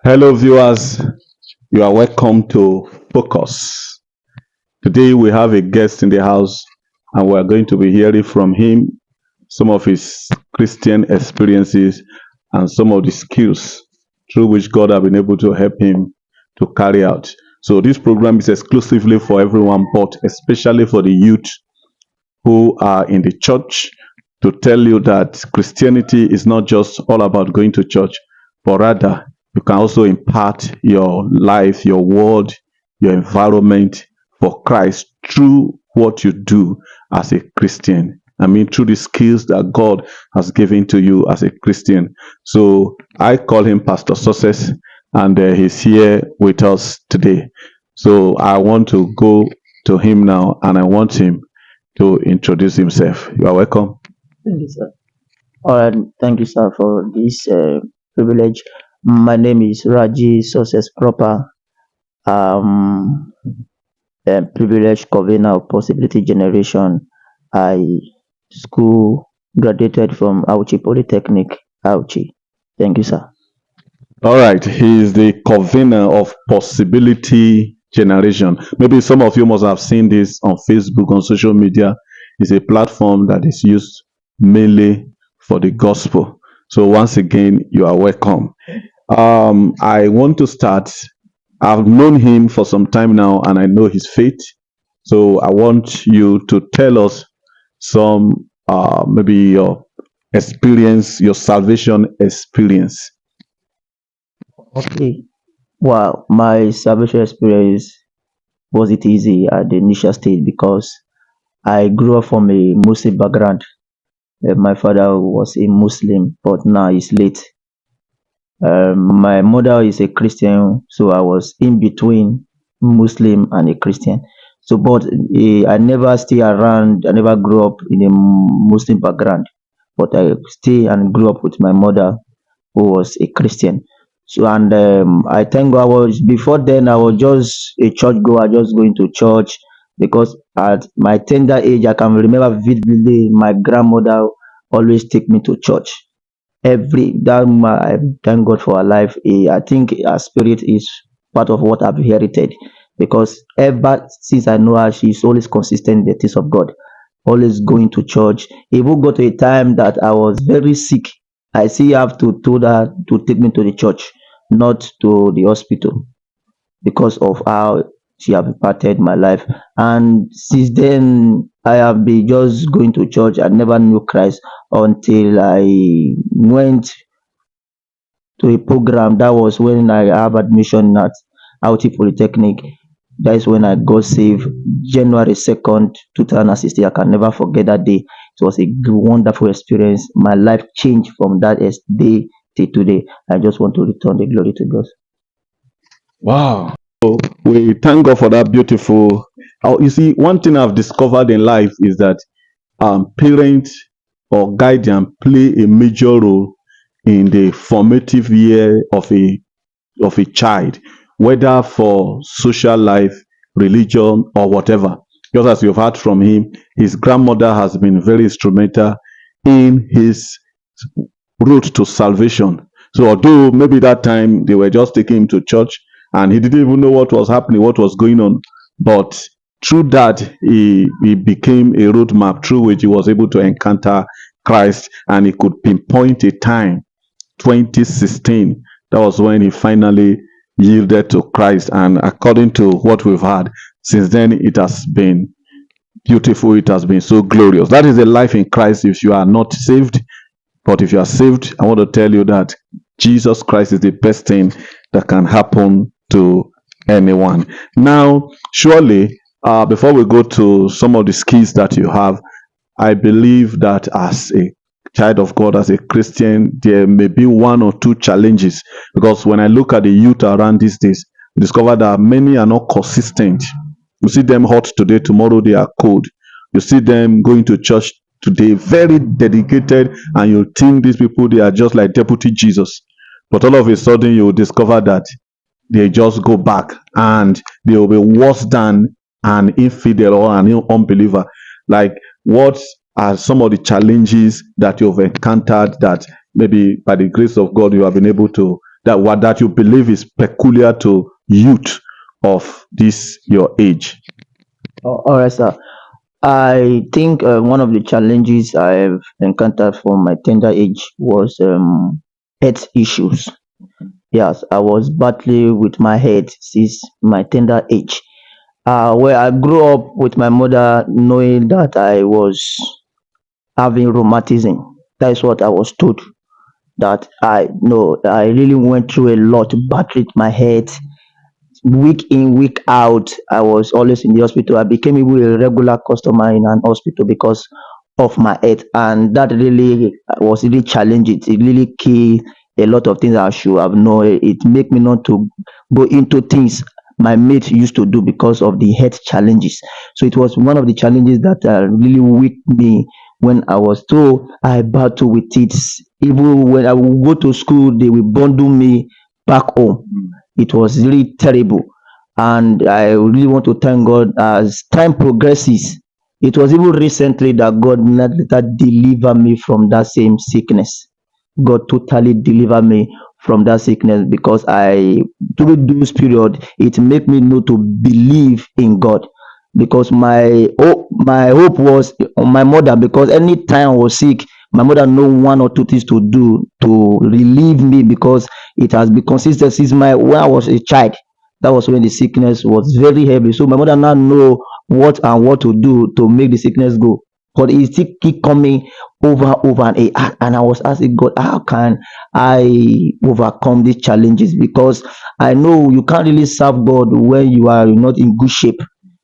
Hello, viewers. You are welcome to Focus. Today, we have a guest in the house, and we are going to be hearing from him some of his Christian experiences and some of the skills through which God has been able to help him to carry out. So, this program is exclusively for everyone, but especially for the youth who are in the church, to tell you that Christianity is not just all about going to church, but rather you can also impart your life, your world, your environment for Christ through what you do as a Christian. I mean, through the skills that God has given to you as a Christian. So I call him Pastor Success, and he's here with us today. So I want to go to him now, and I want him to introduce himself. You are welcome. Thank you, sir. All right, thank you, sir, for this privilege. My name is Raji Success Proper. Privileged convener of Possibility Generation. I school graduated from Auchi Polytechnic, Auchi. Thank you, sir. All right. He is the convener of Possibility Generation. Maybe some of you must have seen this on Facebook, on social media. It's a platform that is used mainly for the gospel. So once again, you are welcome. I want to start. I've known him for some time now, and I know his faith. So I want you to tell us some, maybe your experience, your salvation experience. Okay. Wow, my salvation experience wasn't easy at the initial stage because I grew up from a Muslim background. My father was a Muslim, but now he's late. My mother is a Christian, so I was in between Muslim and a Christian. So, but I never stay around. I never grew up in a Muslim background, but I stay and grew up with my mother, who was a Christian. So, and I thank God. I was before then. I was just a church goer, just going to church because at my tender age, I can remember vividly my grandmother always take me to church every that I thank God for her life. I think her spirit is part of what I've inherited because ever since I know her, she's always consistent in the things of God, always going to church. Even got to a time that I was very sick. I still have to told her to take me to the church, not to the hospital, because of how she have impacted my life. And since then, I have been just going to church. I never knew Christ until I went to a program. That was when I have admission at Auti Polytechnic. That is when I got saved. January 2nd, 2016. I can never forget that day. It was a wonderful experience. My life changed from that day till today. I just want to return the glory to God. Wow. So we thank God for that beautiful. You see, one thing I've discovered in life is that parents or guardian play a major role in the formative year of a child, whether for social life, religion, or whatever. Just as you've heard from him, his grandmother has been very instrumental in his route to salvation. So although maybe that time they were just taking him to church and he didn't even know what was happening, what was going on, but through that he became a roadmap through which he was able to encounter Christ, and he could pinpoint a time, 2016. That was when he finally yielded to Christ, and according to what we've had since then, it has been beautiful. It has been so glorious. That is a life in Christ if you are not saved. But if you are saved, I want to tell you that Jesus Christ is the best thing that can happen to anyone. Now, surely, before we go to some of the skills that you have, I believe that as a child of God, as a Christian, there may be one or two challenges. Because when I look at the youth around these days, I discover that many are not consistent. You see them hot today, tomorrow they are cold. You see them going to church today, very dedicated, and you think these people, they are just like deputy Jesus. But all of a sudden, you will discover that they just go back and they will be worse than an infidel or an unbeliever. Like, what are some of the challenges that you've encountered that maybe by the grace of God you have been able to that you believe is peculiar to youth of this your age? All right, sir. I think one of the challenges I've encountered from my tender age was health issues. Yes, I was battling with my head since my tender age. Where I grew up with my mother knowing that I was having rheumatism. That is what I was told. That I know I really went through a lot to battle with my head. Week in, week out, I was always in the hospital. I became even a regular customer in an hospital because of my health, and that really was really challenging. It really killed a lot of things I should have known. It made me not to go into things my mates used to do because of the health challenges. So it was one of the challenges that really weak me when I was told I battle with it. Even when I would go to school, they will bundle me back home. It was really terrible. And I really want to thank God as time progresses. It was even recently that God later delivered me from that same sickness. God totally delivered me from that sickness because I through this period it made me know to believe in God because my hope was on my mother because anytime I was sick my mother know one or two things to do to relieve me because it has been consistent since my when I was a child. That was when the sickness was very heavy. So my mother now know what to do to make the sickness go. But it still keep coming over and I was asking God, how can I overcome these challenges? Because I know you can't really serve God when you are not in good shape.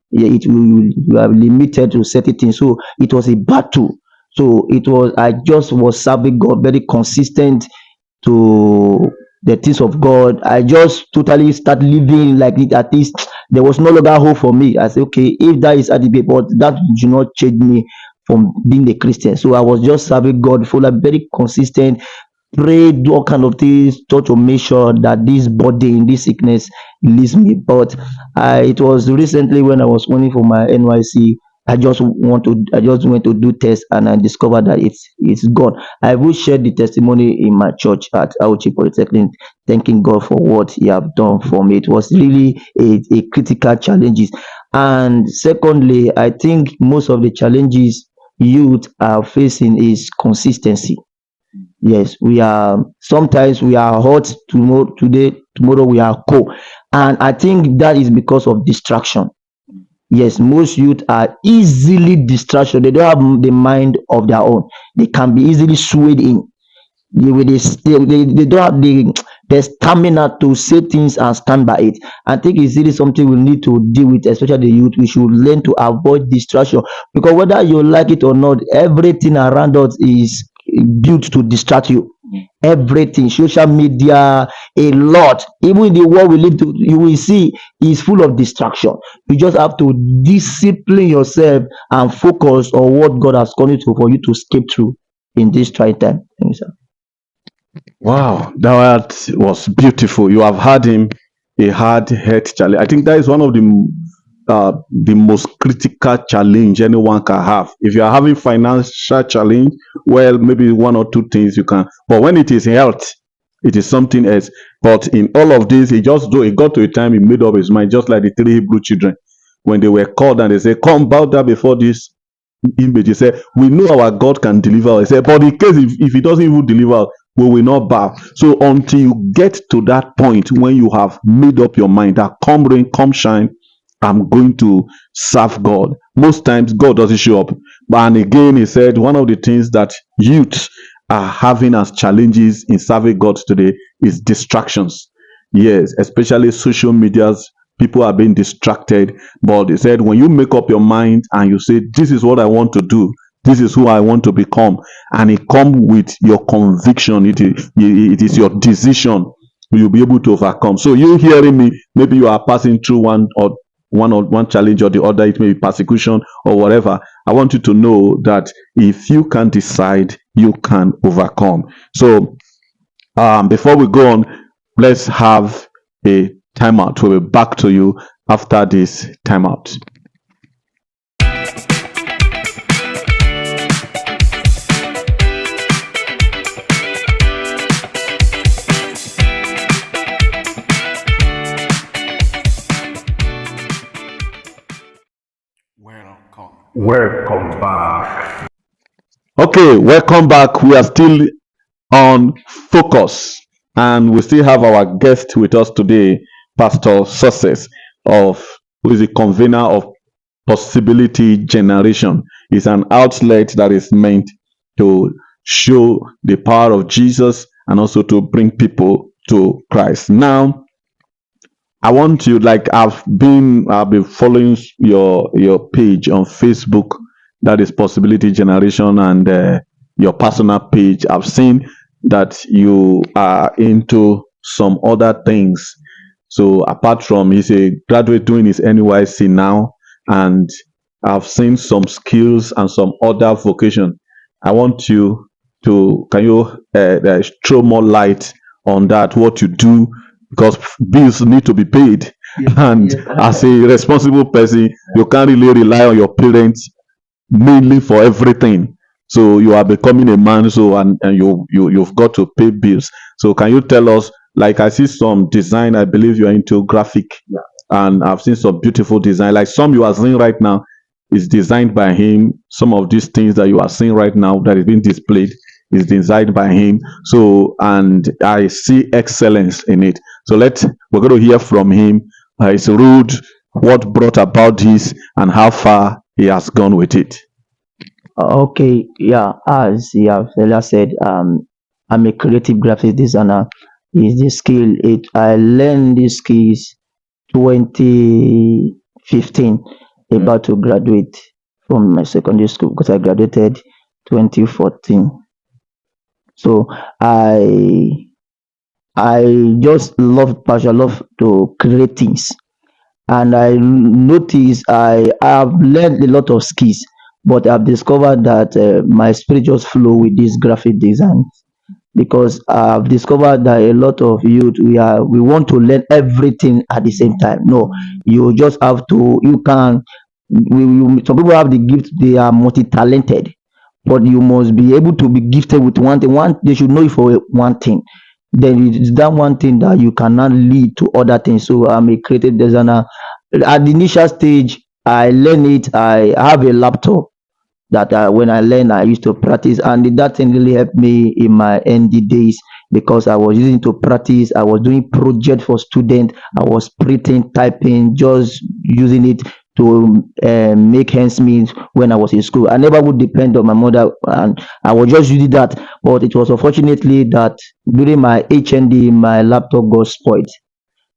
Yeah, it will you are limited to certain things. So it was a battle. So it was I just was serving God very consistent to the things of God. I just totally start living like it at least there was no longer hope for me. I said, okay, if that is at the but that do not change me from being a Christian. So I was just serving God for like very consistent, pray, do all kind of things, try to make sure that this body in this sickness leaves me. But it was recently when I was waiting for my NYC. I just went to do test and I discovered that it's gone. I will share the testimony in my church at Auchi Polytechnic, thanking God for what He have done for me. It was really a critical challenges. And secondly, I think most of the challenges youth are facing is consistency. Yes, we are sometimes we are hot tomorrow we are cold. And I think that is because of distraction. Yes, most youth are easily distraction. They don't have the mind of their own. They can be easily swayed in. They don't have the stamina to say things and stand by it. I think it's really something we need to deal with, especially the youth. We should learn to avoid distraction because whether you like it or not, everything around us is built to distract you. Everything, social media, a lot, even in the world we live to, you will see is full of distraction. You just have to discipline yourself and focus on what God has called you to for you to escape through in this trying time. Thank you, sir. Wow, that was beautiful. You have had him a hard health challenge. I think that is one of the most critical challenge anyone can have. If you are having financial challenge, well, maybe one or two things you can. But when it is health, it is something else. But in all of this, he got to a time he made up his mind, just like the three Hebrew children when they were called and they said, "Come bow down before this image." He said, "We know our God can deliver us." He said, "But in case if he doesn't even deliver us, we will not bow." So until you get to that point when you have made up your mind that come rain, come shine, I'm going to serve God. Most times God doesn't show up. And again, he said one of the things that youth are having as challenges in serving God today is distractions. Yes, especially social medias. People are being distracted. But he said when you make up your mind and you say, "This is what I want to do, this is who I want to become," and it come with your conviction, it is your decision, you'll be able to overcome. So you hearing me, maybe you are passing through one challenge or the other, it may be persecution or whatever. I want you to know that if you can decide, you can overcome. So before we go on, let's have a timeout. We'll be back to you after this timeout. Welcome back. Okay, welcome back. We are still on focus, and we still have our guest with us today, Pastor Success, of who is the convener of Possibility Generation. It's an outlet that is meant to show the power of Jesus and also to bring people to Christ. Now, I want you, like I've been following your page on Facebook, that is Possibility Generation, and your personal page. I've seen that you are into some other things. So apart from, he's a graduate doing his NYC now, and I've seen some skills and some other vocation. I want you to, can you throw more light on that, what you do, because bills need to be paid. And as a responsible person, you can't really rely on your parents mainly for everything. So you are becoming a man, so and you've got to pay bills. So can you tell us, like I see some design, I believe you are into graphic, and I've seen some beautiful design, like some you are seeing right now is designed by him. Some of these things that you are seeing right now that is being displayed is designed by him. So, and I see excellence in it. So we're going to hear from him. His road, what brought about this, and how far he has gone with it. Okay, yeah, as you have earlier said, I'm a creative graphic designer. Is the skill it I learned these skills 2015, about to graduate from my secondary school because I graduated 2014. So I just love passion, love to create things, and I notice I have learned a lot of skills, but I've discovered that my spirit just flow with this graphic design because I've discovered that a lot of youth we want to learn everything at the same time. No, you just have to. You can. Some people have the gift; they are multi-talented, but you must be able to be gifted with one thing. One, they should know you for one thing. Then it's that one thing that you cannot lead to other things. So I'm a creative designer. At the initial stage, I learn it. I have a laptop that when I learn, I used to practice, and that thing really helped me in my ND days because I was using to practice. I was doing project for students. I was printing, typing, just using it to make ends meet when I was in school. I never would depend on my mother, and I was just using that. But it was unfortunately that during my HND, my laptop got spoiled,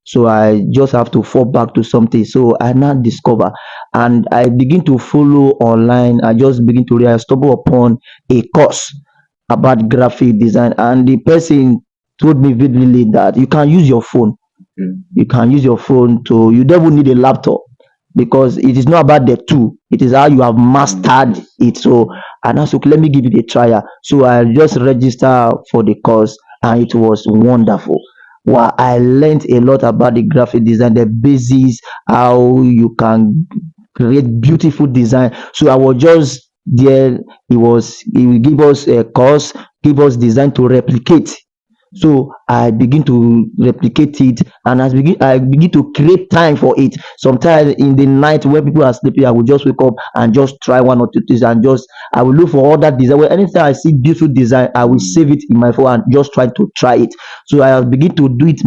so I just have to fall back to something. So I now discover and I begin to follow online. I just begin to realize, stumble upon a course about graphic design, and the person told me vividly that you can use your phone. You can use your phone to, you don't even need a laptop because it is not about the tool, it is how you have mastered it. So, and also, let me give it a try. So I just register for the course, and it was wonderful. Well, I learned a lot about the graphic design, the basics, how you can create beautiful design. So I was just there. He will give us a course, give us design to replicate. So I begin to replicate it, and I begin to create time for it. Sometimes in the night when people are sleeping, I will just wake up and just try one or two things, and just I will look for other design. Well, anytime I see beautiful design, I will save it in my phone and just try to try it. So I begin to do it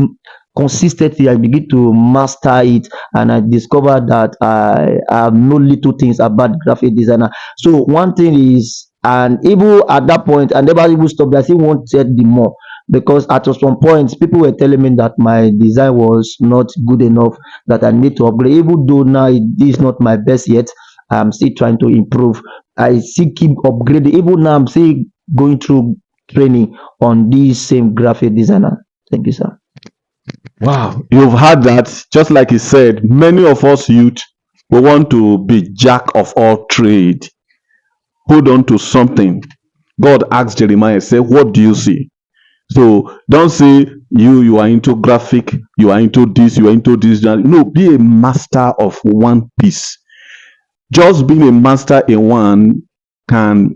consistently. I begin to master it, and I discovered that I have no little things about graphic designer. So one thing is, and even at that point, I never even stopped. I still wanted the more because at some point people were telling me that my design was not good enough, that I need to upgrade. Even though now it is not my best yet, I'm still trying to improve. I still keep upgrading. Even now, I'm still going through training on this same graphic designer. Thank you, sir. Wow, you've heard that. Just like he said, many of us youth, we want to be jack of all trade. Hold on to something. God asked Jeremiah, say, what do you see? So don't say you are into graphic, you are into this, you are into this. No, be a master of one piece. Just being a master in one can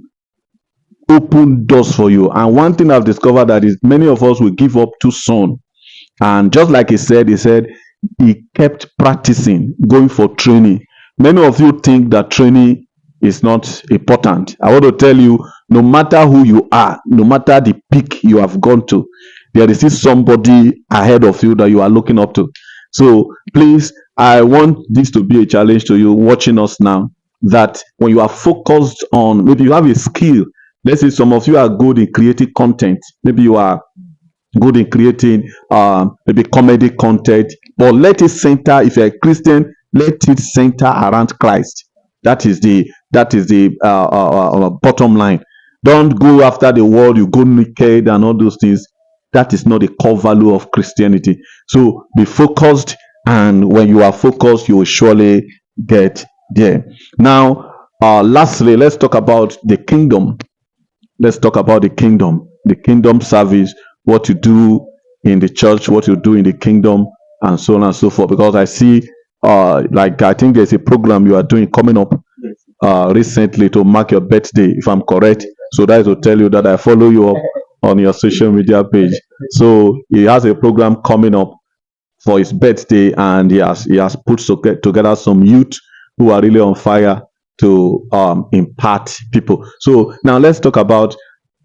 open doors for you. And one thing I've discovered that is many of us will give up too soon. And just like he said he kept practicing, going for training. Many of you think that training is not important. I want to tell you, no matter who you are, no matter the peak you have gone to, there is still somebody ahead of you that you are looking up to. So please, I want this to be a challenge to you watching us now, that when you are focused on, maybe you have a skill. Let's say some of you are good in creating content. Maybe you are good in creating maybe comedy content, but let it center. If you're a Christian, let it center around Christ. That is the bottom line. Don't go after the world. You go naked and all those things. That is not the core value of Christianity. So be focused, and when you are focused, you will surely get there. Now, lastly, let's talk about the kingdom. Let's talk about the kingdom service, what you do in the church, what you do in the kingdom, and so on and so forth. Because I see, like I think there's a program you are doing coming up recently to mark your birthday, if I'm correct. So that is to tell you that I follow you up on your social media page. So he has a program coming up for his birthday, and he has put together some youth who are really on fire to impart people. So now let's talk about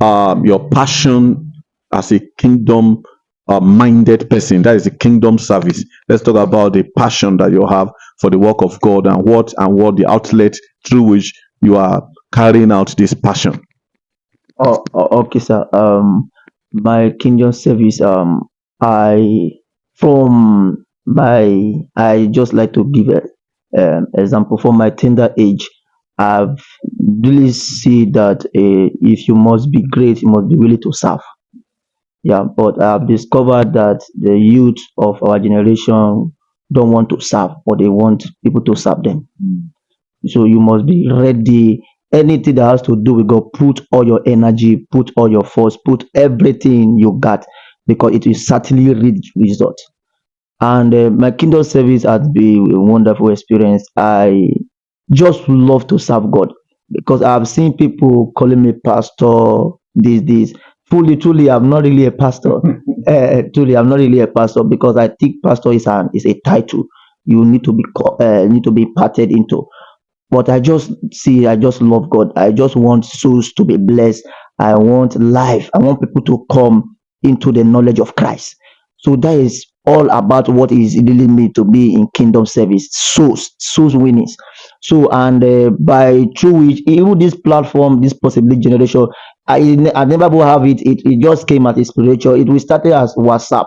your passion as a kingdom minded person. That is the kingdom service. Let's talk about the passion that you have for the work of God, and what the outlet through which you are carrying out this passion. Okay, sir. My kingdom service. I from my I just like to give a example. For my tender age, I've really see that if you must be great, you must be willing to serve. Yeah, but I've discovered that the youth of our generation don't want to serve, but they want people to serve them. So you must be ready. Anything that has to do with God, put all your energy, put all your force, put everything you got, because it will certainly reach result. And my kingdom service has been a wonderful experience. I just love to serve God, because I've seen people calling me pastor. This fully, truly, I'm not really a pastor. Truly, I'm not really a pastor, because I think pastor is a title you need to be need to be imparted into. But I just love God. I just want souls to be blessed. I want life. I want people to come into the knowledge of Christ. So that is all about what is leading me to be in kingdom service, souls winnings. So, and by through which even this platform, this possibility generation, I never will have it. It just came as a spiritual. It will started as WhatsApp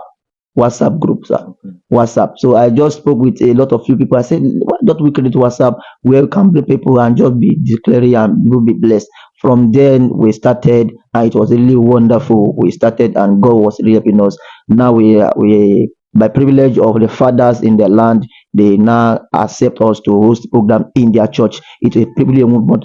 group, sir. WhatsApp. So I just spoke with a lot of few people. I said, why don't we create WhatsApp where we can bring people and just be declaring and we'll be blessed. From then we started, and it was really wonderful. We started, and God was really helping us. Now we by privilege of the fathers in the land, they now accept us to host program in their church. It's a privilege,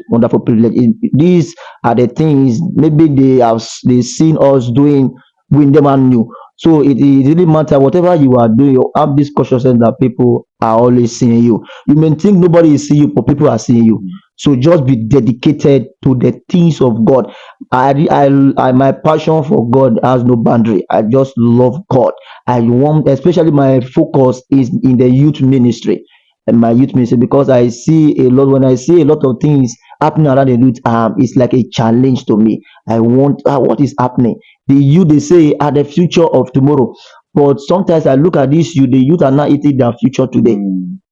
wonderful privilege. These are the things maybe they seen us doing, we never knew. So it really matter whatever you are doing. You have this consciousness that people are always seeing you. You may think nobody is seeing you, but people are seeing you. So just be dedicated to the things of God. My passion for God has no boundary. I just love God. I want, especially my focus is in the youth ministry, and my youth ministry, because I see a lot. When I see a lot of things happening around the youth, it's like a challenge to me. I want what is happening. The youth, they say, are the future of tomorrow, but sometimes I look at this youth. The youth are not eating their future today.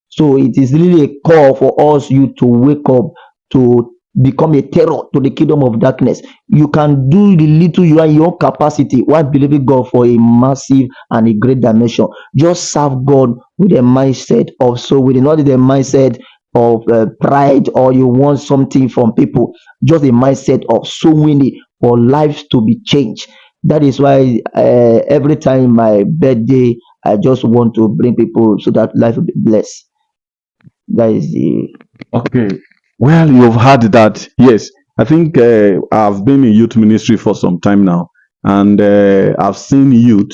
So it is really a call for us you to wake up, to become a terror to the kingdom of darkness. You can do the little you are in your capacity while believing God for a massive and a great dimension. Just serve God with a mindset of so with not the mindset of pride, or you want something from people. Just a mindset of so winning for lives to be changed. That is why every time my birthday, I just want to bring people so that life will be blessed. That is the Okay. Well, you've heard that. Yes, I think I've been in youth ministry for some time now, and I've seen youth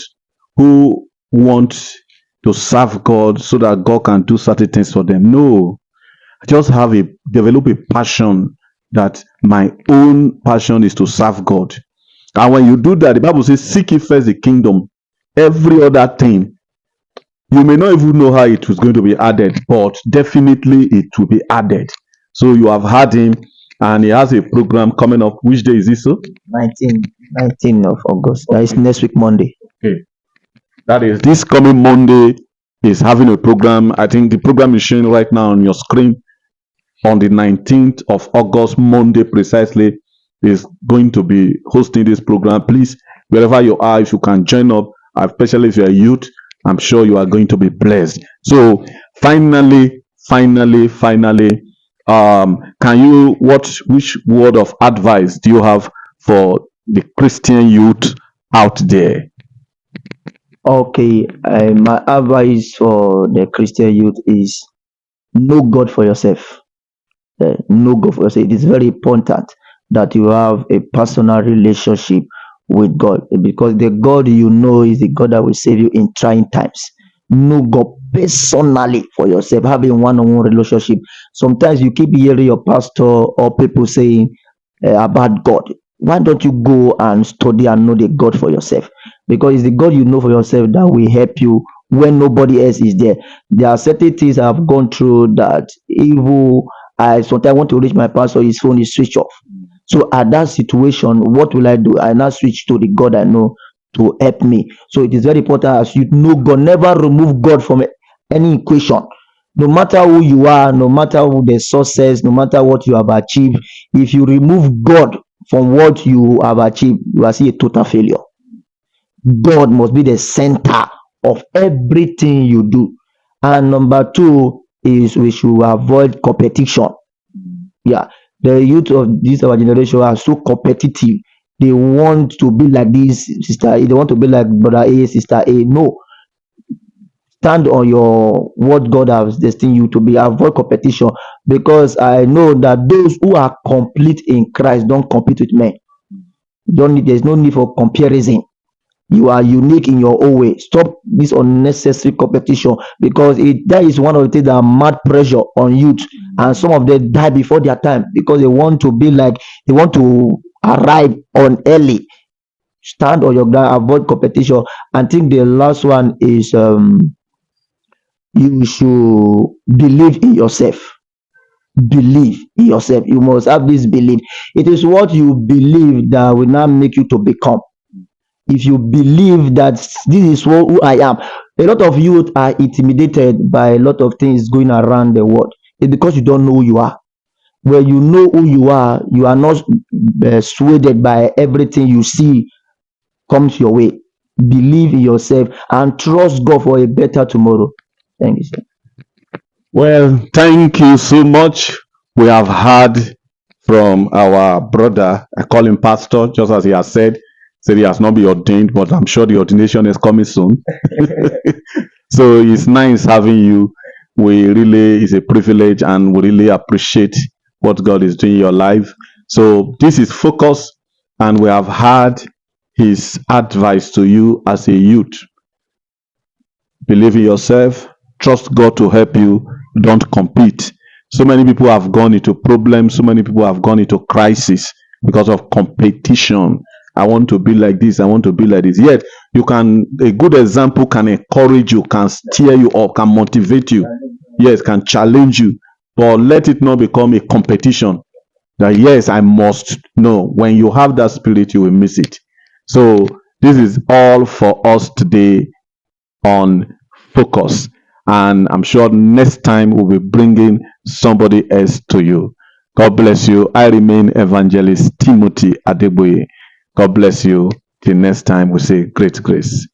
who want to serve God so that God can do certain things for them. No, I just develop a passion, that my own passion is to serve God. And when you do that, the Bible says, seek ye first the kingdom. Every other thing, you may not even know how it was going to be added, but definitely it will be added. So you have heard him. and he has a program coming up. Which day is this? So 19 of August. That is next week, Monday. okay, that is this coming Monday. Is having a program. I think the program is showing right now on your screen. On the 19th of August, Monday precisely, is going to be hosting this program. Please, wherever you are, if you can join up, especially if you're a youth, I'm sure you are going to be blessed. So finally, can you which word of advice do you have for the Christian youth out there? Okay, my advice for the Christian youth is know God for yourself. Know God for yourself. It is very important that you have a personal relationship with God, because the God you know is the God that will save you in trying times. Know God personally for yourself, having one-on-one relationship. Sometimes you keep hearing your pastor or people saying about God. Why don't you go and study and know the God for yourself? Because it's the God you know for yourself that will help you when nobody else is there. There are certain things I've gone through that even I sometimes want to reach my pastor, his phone is switched off. So at that situation, what will I do? I now switch to the God I know to help me. So it is very important as you know God. Never remove God from any equation. No matter who you are, no matter who the success, no matter what you have achieved, if you remove God from what you have achieved, you are still a total failure. God must be the center of everything you do. And number two is we should avoid competition. Yeah, the youth of this our generation are so competitive. They want to be like this sister A, they want to be like brother A, sister A. No, stand on your what God has destined you to be. Avoid competition, because I know that those who are complete in Christ don't compete with men. There's no need for comparison. You are unique in your own way. Stop this unnecessary competition, because that is one of the things that mad pressure on youth, and some of them die before their time because they want to be like, they want to arrive on early. Stand on your ground, avoid competition. I think the last one is you should believe in yourself. Believe in yourself. You must have this belief. It is what you believe that will now make you to become. If you believe that this is who I am, a lot of youth are intimidated by a lot of things going around the world. It's because you don't know who you are. When you know who you are not swayed by everything you see comes your way. Believe in yourself and trust God for a better tomorrow. Thank you, sir. Well, thank you so much. We have heard from our brother, I call him pastor, just as he has said he has not been ordained, but I'm sure the ordination is coming soon. So it's nice having you. It's a privilege, and we really appreciate what God is doing in your life. So this is Focus, and we have heard his advice to you as a youth. Believe in yourself, trust God to help you, don't compete. So many people have gone into problems, so many people have gone into crisis because of competition. I want to be like this, I want to be like this. Yet a good example can encourage you, can steer you up, can motivate you, yes, can challenge you, but let it not become a competition. That yes, I must. No, when you have that spirit, you will miss it. So this is all for us today on Focus, and I'm sure next time we'll be bringing somebody else to you. God bless you. I remain Evangelist Timothy Adeboye. God bless you. Till next time, we say great grace.